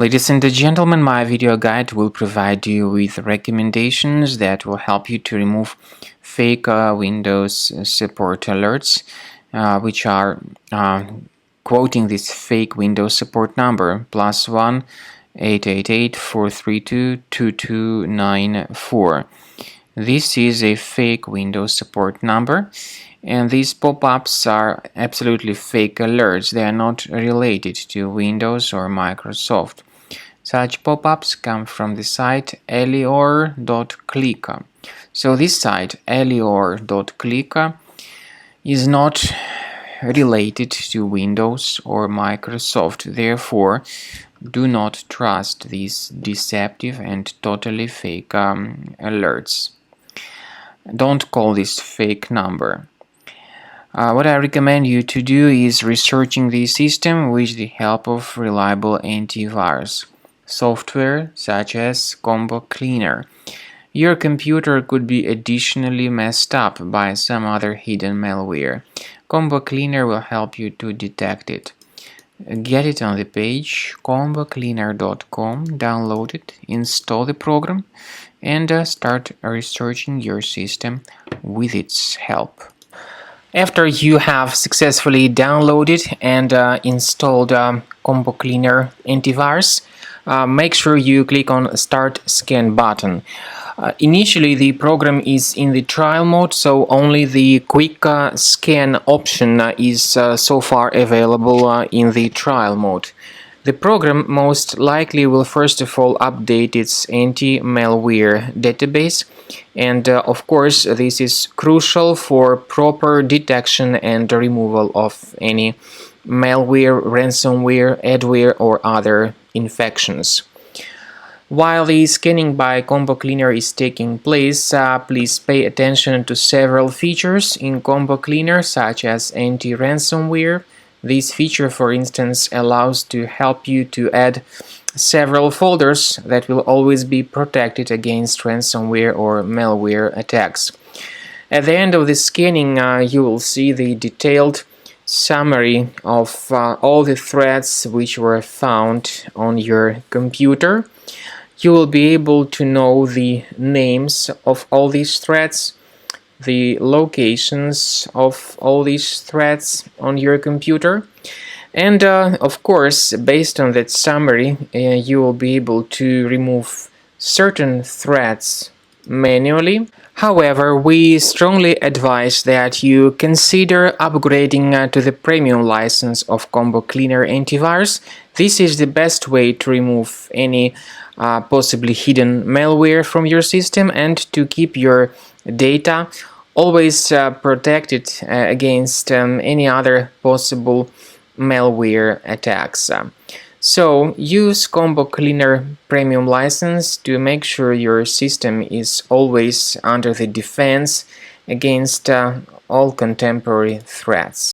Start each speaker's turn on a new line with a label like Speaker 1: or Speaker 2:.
Speaker 1: Ladies and gentlemen, my video guide will provide you with recommendations that will help you to remove fake Windows support alerts, which are quoting this fake Windows support number +1 888 432 2294. This is a fake Windows support number, and these pop-ups are absolutely fake alerts. They are not related to Windows or Microsoft. Such pop-ups come from the site elior.click. So this site, elior.click, is not related to Windows or Microsoft. Therefore, do not trust these deceptive and totally fake alerts. Don't call this fake number. What I recommend you to do is researching the system with the help of reliable antivirus software such as Combo Cleaner. Your computer could be additionally messed up by some other hidden malware. Combo Cleaner will help you to detect it. Get it on the page combocleaner.com, download it, install the program, and start researching your system with its help. After you have successfully downloaded and installed Combo Cleaner antivirus, make sure you click on Start Scan button. Initially, the program is in the trial mode, so only the quick scan option is so far available in the trial mode. The program most likely will first of all update its anti-malware database, and of course this is crucial for proper detection and removal of any malware, ransomware, adware or other infections. While the scanning by Combo Cleaner is taking place, please pay attention to several features in Combo Cleaner, such as anti-ransomware. This feature, for instance, allows to help you to add several folders that will always be protected against ransomware or malware attacks. At the end of the scanning, you will see the detailed summary of all the threads which were found on your computer. You will be able to know the names of all these threads, the locations of all these threads on your computer, and of course, based on that summary, you will be able to remove certain threads manually. However, we strongly advise that you consider upgrading to the premium license of Combo Cleaner antivirus. This is the best way to remove any possibly hidden malware from your system and to keep your data always protected against any other possible malware attacks. So use Combo Cleaner Premium license to make sure your system is always under the defense against all contemporary threats.